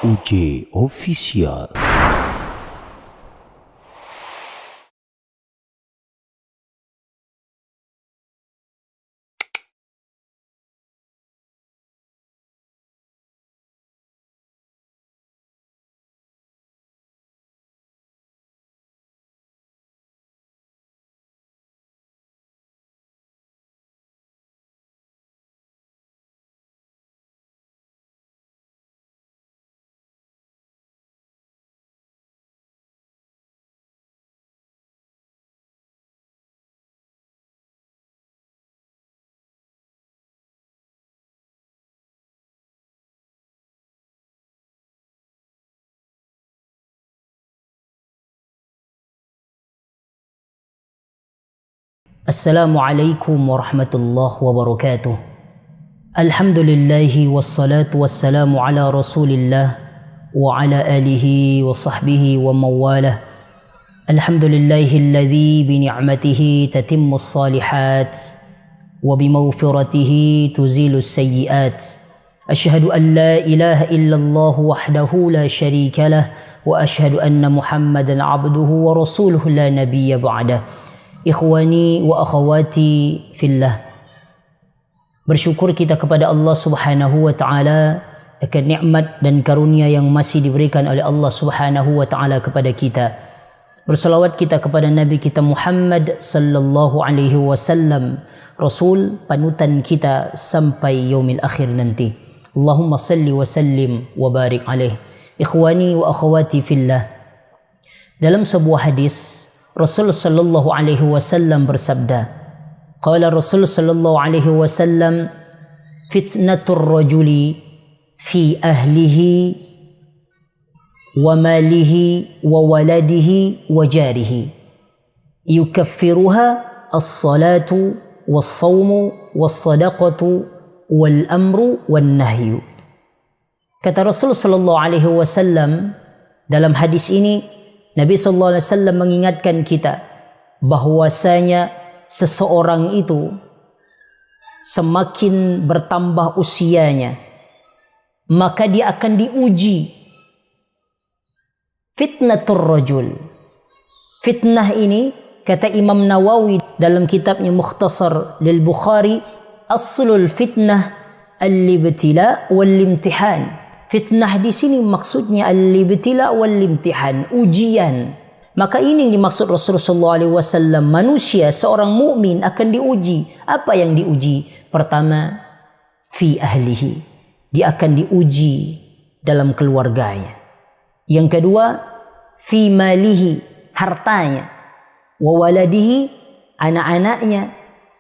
UJ Official. Assalamualaikum warahmatullahi wabarakatuh. Alhamdulillahi wassalatu wassalamu ala rasulillah wa ala alihi wa sahbihi wa mawalah. Alhamdulillahi alladhi bi ni'matihi tatimmu as-salihat wa bi maghfiratihi tuzilu as-sayyi'at. Ashhadu an la ilaha illallah wahdahu la sharika lah wa ashhadu anna Muhammadan abduhu wa rasuluhu la nabiyya ba'dah. Ikhwani wa akhawati fillah, bersyukur kita kepada Allah subhanahu wa ta'ala akan nikmat dan karunia yang masih diberikan oleh Allah subhanahu wa ta'ala kepada kita. Bersalawat kita kepada Nabi kita Muhammad sallallahu alaihi wasallam, Rasul panutan kita sampai yaumil akhir nanti. Allahumma salli wa sallim wa barik alaih. Ikhwani wa akhawati fillah, dalam sebuah hadis Rasul sallallahu alaihi wasallam bersabda, qala Rasul sallallahu alaihi wasallam, fitnatur rajuli fi ahlihi wa malihi wa waladihi wa jarihi yukaffiruha as-salatu was-sawmu was-sadaqatu wal-amru wan-nahyu. Kata Rasul sallallahu alaihi wasallam, dalam hadis ini Nabi sallallahu alaihi wasallam mengingatkan kita bahwasanya seseorang itu semakin bertambah usianya, maka dia akan diuji. Fitnatur rajul. Fitnah ini, kata Imam Nawawi dalam kitabnya Mukhtasar lil Bukhari, aslul fitnah al-ibtila wal-imtihan. Fitnah di sini maksudnya al-ibtila wal-imtihan, ujian. Maka ini yang dimaksud Rasulullah SAW, manusia seorang mukmin akan diuji. Apa yang diuji? Pertama, fi ahlihi, dia akan diuji dalam keluarganya. Yang kedua, fi malihi, hartanya, wa waladihi, anak-anaknya,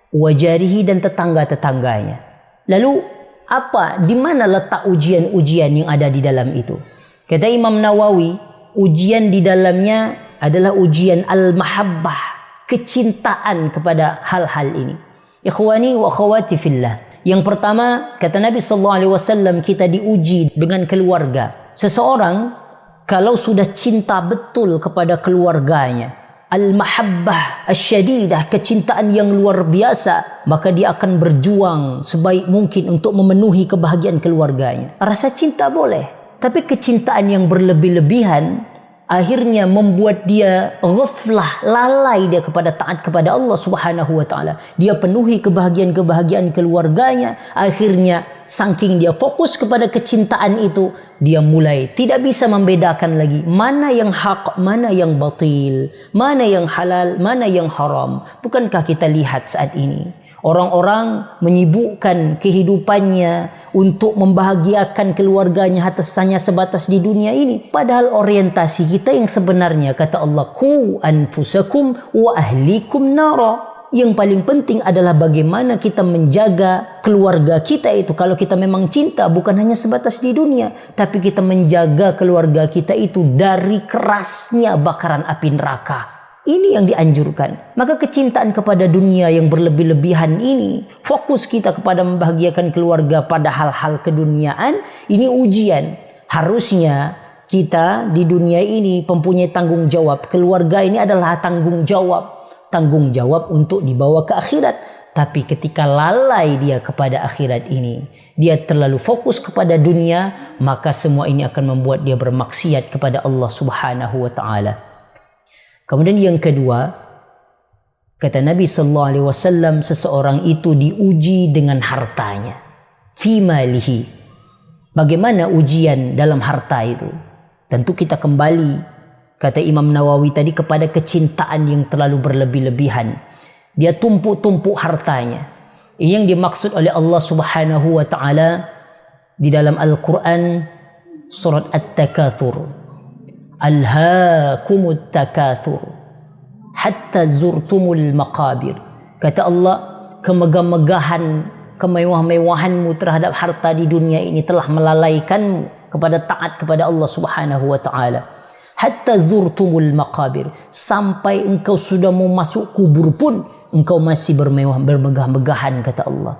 wa jarihi, dan tetangga-tetangganya. Lalu apa, di mana letak ujian-ujian yang ada di dalam itu? Kata Imam Nawawi, ujian di dalamnya adalah ujian al-mahabbah, kecintaan kepada hal-hal ini. Ikhwani wa akhawati fillah, yang pertama, kata Nabi sallallahu alaihi wasallam, kita diuji dengan keluarga. Seseorang kalau sudah cinta betul kepada keluarganya, al-mahabbah asyadidah, kecintaan yang luar biasa, maka dia akan berjuang sebaik mungkin untuk memenuhi kebahagiaan keluarganya. Rasa cinta boleh, tapi kecintaan yang berlebih-lebihan akhirnya membuat dia ghaflah, lalai dia kepada taat kepada Allah subhanahu wa ta'ala. Dia penuhi kebahagiaan-kebahagiaan keluarganya, akhirnya saking dia fokus kepada kecintaan itu, dia mulai tidak bisa membedakan lagi mana yang hak, mana yang batil, mana yang halal, mana yang haram. Bukankah kita lihat saat ini orang-orang menyibukkan kehidupannya untuk membahagiakan keluarganya hanya sebatas di dunia ini, padahal orientasi kita yang sebenarnya, kata Allah, qu anfusakum wa ahlikum nara. Yang paling penting adalah bagaimana kita menjaga keluarga kita itu. Kalau kita memang cinta, bukan hanya sebatas di dunia, tapi kita menjaga keluarga kita itu dari kerasnya bakaran api neraka. Ini yang dianjurkan. Maka kecintaan kepada dunia yang berlebih-lebihan ini, fokus kita kepada membahagiakan keluarga pada hal-hal keduniaan, ini ujian. Harusnya kita di dunia ini mempunyai tanggung jawab. Keluarga ini adalah tanggung jawab untuk dibawa ke akhirat. Tapi ketika lalai dia kepada akhirat ini, dia terlalu fokus kepada dunia, maka semua ini akan membuat dia bermaksiat kepada Allah Subhanahu wa taala. Kemudian yang kedua, kata Nabi sallallahu alaihi wasallam, seseorang itu diuji dengan hartanya. Fi malihi. Bagaimana ujian dalam harta itu? Tentu kita kembali, kata Imam Nawawi tadi, kepada kecintaan yang terlalu berlebih-lebihan. Dia tumpuk-tumpuk hartanya. Ini yang dimaksud oleh Allah Subhanahu wa taala di dalam Al-Qur'an surat At-Takatsur. Alhaakumut takatsur hatta zurtumul maqabir. Kata Allah, kemegah-megahan, kemewah-mewahanmu terhadap harta di dunia ini telah melalaikanmu kepada taat kepada Allah Subhanahu wa taala. Hatta zurtumul maqabir, sampai engkau sudah mau masuk kubur pun engkau masih bermegah-megahan, kata Allah.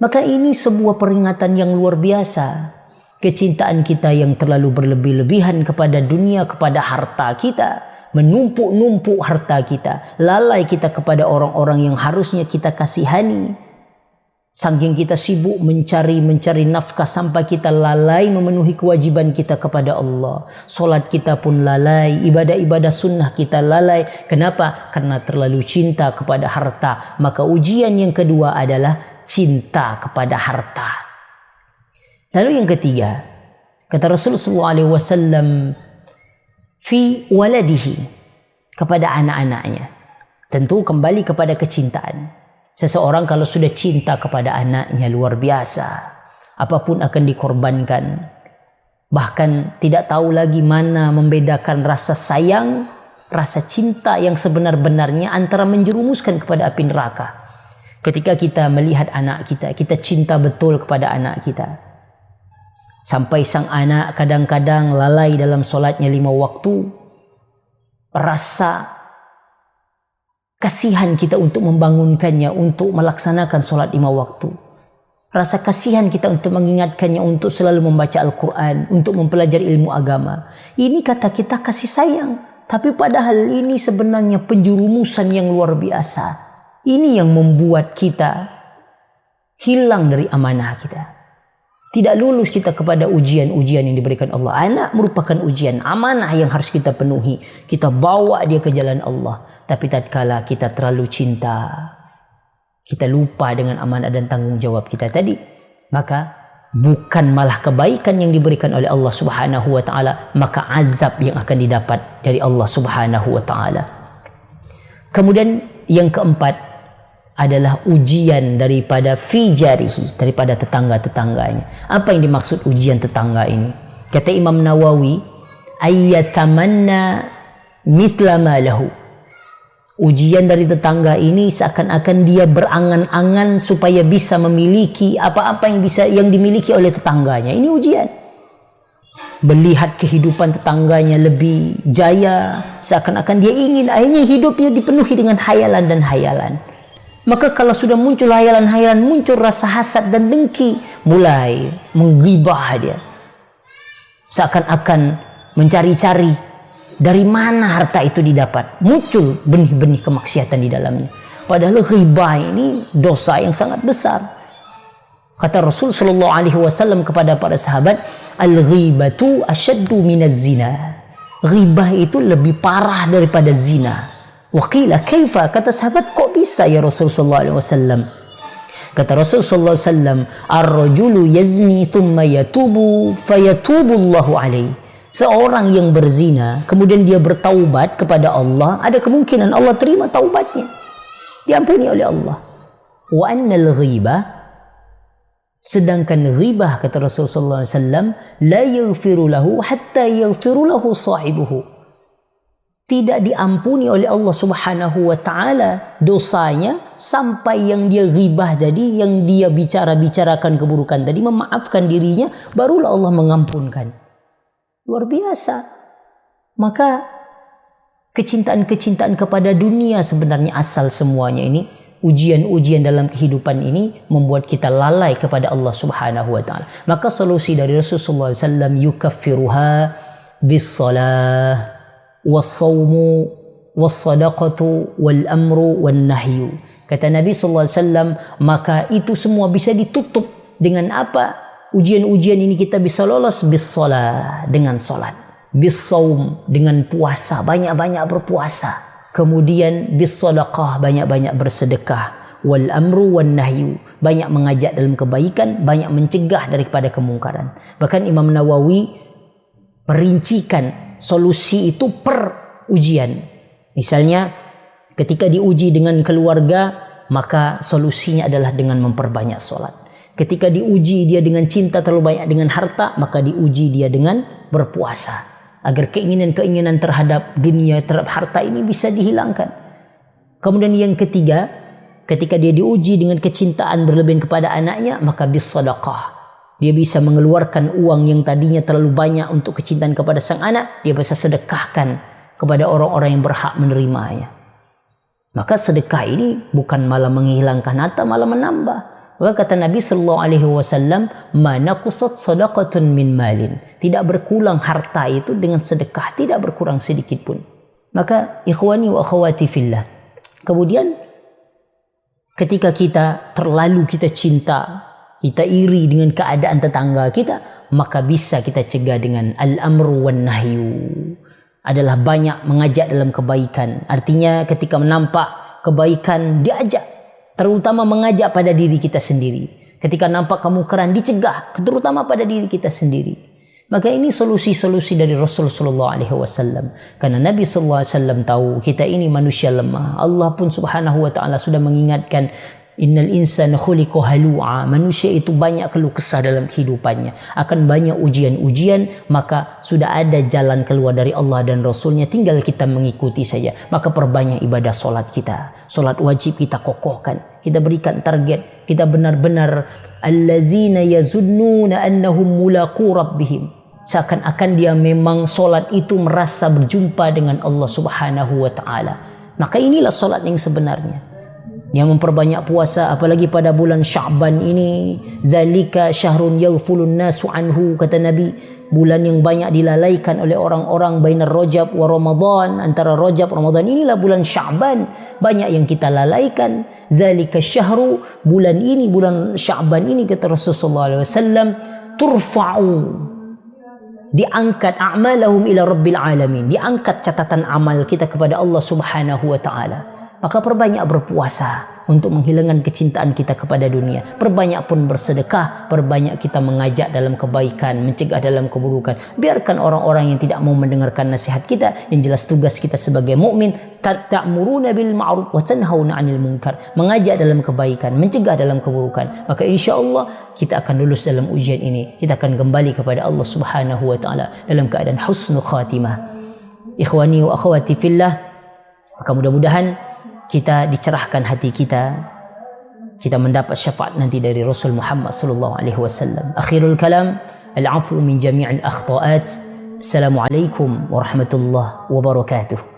Maka ini sebuah peringatan yang luar biasa. Kecintaan kita yang terlalu berlebih-lebihan kepada dunia, kepada harta kita, menumpuk-numpuk harta kita, lalai kita kepada orang-orang yang harusnya kita kasihani. Saking kita sibuk mencari nafkah sampai kita lalai memenuhi kewajiban kita kepada Allah. Solat kita pun lalai, ibadah-ibadah sunnah kita lalai. Kenapa? Karena terlalu cinta kepada harta. Maka ujian yang kedua adalah cinta kepada harta. Lalu yang ketiga, kata Rasulullah SAW, fi waladihi, kepada anak-anaknya. Tentu kembali kepada kecintaan. Seseorang kalau sudah cinta kepada anaknya luar biasa, apapun akan dikorbankan. Bahkan tidak tahu lagi mana membedakan rasa sayang, rasa cinta yang sebenar-benarnya antara menjerumuskan kepada api neraka. Ketika kita melihat anak kita, kita cinta betul kepada anak kita. Sampai sang anak kadang-kadang lalai dalam solatnya 5 waktu. Rasa kasihan kita untuk membangunkannya, untuk melaksanakan solat 5 waktu. Rasa kasihan kita untuk mengingatkannya untuk selalu membaca Al-Quran, untuk mempelajari ilmu agama. Ini kata kita kasih sayang. Tapi padahal ini sebenarnya penjerumusan yang luar biasa. Ini yang membuat kita hilang dari amanah kita. Tidak lulus kita kepada ujian-ujian yang diberikan Allah. Anak merupakan ujian, amanah yang harus kita penuhi. Kita bawa dia ke jalan Allah. Tapi tatkala kita terlalu cinta, kita lupa dengan amanah dan tanggung jawab kita tadi, maka bukan malah kebaikan yang diberikan oleh Allah Subhanahu wa taala, maka azab yang akan didapat dari Allah Subhanahu wa taala. Kemudian yang keempat adalah ujian daripada fi jarihi, daripada tetangga-tetangganya. Apa yang dimaksud ujian tetangga ini? Kata Imam Nawawi, ayyatamanna mithla ma lahu. Ujian dari tetangga ini seakan-akan dia berangan-angan supaya bisa memiliki apa-apa yang dimiliki oleh tetangganya. Ini ujian. Melihat kehidupan tetangganya lebih jaya, seakan-akan dia ingin akhirnya hidupnya dipenuhi dengan hayalan dan hayalan. Maka kalau sudah muncul hayalan-hayalan, muncul rasa hasad dan dengki, mulai menggibah dia. Seakan-akan mencari-cari dari mana harta itu didapat. Muncul benih-benih kemaksiatan di dalamnya. Padahal ghibah ini dosa yang sangat besar. Kata Rasul sallallahu alaihi wasallam kepada para sahabat, al-ghibatu asyaddu minaz zina. Ghibah itu lebih parah daripada zina. Waqila kaifa, kata sahabat, kok bisa ya Rasul sallallahu alaihi wasallam? Kata Rasul sallallahu alaihi wasallam, ar-rajulu yazni thumma yatubu fayatubu Allahu alaihi. Seorang yang berzina kemudian dia bertaubat kepada Allah, ada kemungkinan Allah terima taubatnya, diampuni oleh Allah. Wa annal ghibah, sedangkan ghibah, kata Rasul sallallahu alaihi wasallam, la yaghfiru lahu hatta yaghfiru lahu sahibuhu. Tidak diampuni oleh Allah Subhanahu wa taala dosanya sampai yang dia ghibah tadi, yang dia bicarakan keburukan tadi, memaafkan dirinya, barulah Allah mengampunkan. Luar biasa. Maka kecintaan-kecintaan kepada dunia sebenarnya asal semuanya ini, ujian-ujian dalam kehidupan ini membuat kita lalai kepada Allah Subhanahu wa taala. Maka solusi dari Rasulullah SAW, yukaffiruha bis-salah was-sawmu was-sadaqatu wal-amru wan-nahyu. Kata Nabi SAW, maka itu semua bisa ditutup dengan apa? Ujian-ujian ini kita bisa lolos bis-shalah, dengan salat, bis-shaum, dengan puasa, banyak-banyak berpuasa, kemudian bis-shadaqah, banyak-banyak bersedekah, wal amru wan nahyu, banyak mengajak dalam kebaikan, banyak mencegah daripada kemungkaran. Bahkan Imam Nawawi merincikan solusi itu per ujian. Misalnya ketika diuji dengan keluarga, maka solusinya adalah dengan memperbanyak solat. Ketika diuji dia dengan cinta terlalu banyak dengan harta, maka diuji dia dengan berpuasa, agar keinginan-keinginan terhadap dunia, terhadap harta ini bisa dihilangkan. Kemudian yang ketiga, ketika dia diuji dengan kecintaan berlebihan kepada anaknya, maka bis sadaqah, dia bisa mengeluarkan uang yang tadinya terlalu banyak untuk kecintaan kepada sang anak, dia bisa sedekahkan kepada orang-orang yang berhak menerimanya. Maka sedekah ini bukan malah menghilangkan harta, malah menambah. Maka kata Nabi SAW, "Ma naqusat sadaqatun min malin." Tidak berkurang harta itu dengan sedekah, tidak berkurang sedikit pun. Maka ikhwani wa akhwati fillah, kemudian ketika kita terlalu kita cinta, kita iri dengan keadaan tetangga kita, maka bisa kita cegah dengan al-amru wan nahyu, adalah banyak mengajak dalam kebaikan. Artinya ketika menampak kebaikan diajak, terutama mengajak pada diri kita sendiri. Ketika nampak kemungkaran dicegah, terutama pada diri kita sendiri. Maka ini solusi-solusi dari Rasul sallallahu alaihi wasallam. Karena Nabi sallallahu alaihi wasallam tahu kita ini manusia lemah. Allah pun Subhanahu wa taala sudah mengingatkan, innal insana khuliqa halu'a, manusia itu banyak keluh kesah dalam kehidupannya, akan banyak ujian-ujian, maka sudah ada jalan keluar dari Allah dan Rasulnya, tinggal kita mengikuti saja. Maka perbanyak ibadah solat kita, solat wajib kita kokohkan, kita berikan target, kita benar-benar allazina yazunnuna annahum mulaqu rabbihim, seakan-akan dia memang solat itu merasa berjumpa dengan Allah Subhanahu wa taala. Maka inilah solat yang sebenarnya, yang memperbanyak puasa, apalagi pada bulan Sya'ban ini. Dzalika syahrun yaghfulun nasu anhu, kata Nabi, bulan yang banyak dilalaikan oleh orang-orang, bainar Rajab wa Ramadan, antara Rajab Ramadan inilah bulan Sya'ban, banyak yang kita lalaikan. Dzalika syahru, bulan ini, bulan Sya'ban ini, kata Rasulullah SAW, turfa'u, diangkat a'malahum ila rabbil alamin, diangkat catatan amal kita kepada Allah Subhanahu wa taala. Maka perbanyak berpuasa untuk menghilangkan kecintaan kita kepada dunia. Perbanyak pun bersedekah, perbanyak kita mengajak dalam kebaikan, mencegah dalam keburukan. Biarkan orang-orang yang tidak mau mendengarkan nasihat kita, yang jelas tugas kita sebagai mukmin, ta'muruna bil ma'ruf wa tanhauna 'anil munkar, mengajak dalam kebaikan, mencegah dalam keburukan. Maka insya-Allah kita akan lulus dalam ujian ini. Kita akan kembali kepada Allah Subhanahu wa taala dalam keadaan husnul khatimah. Ikhwani wa akhwati fillah, maka mudah-mudahan kita dicerahkan hati kita, kita mendapat syafaat nanti dari Rasul Muhammad sallallahu alaihi wasallam. Akhirul kalam, al-'afwu min jami'il akhta'at. Assalamualaikum warahmatullahi wabarakatuh.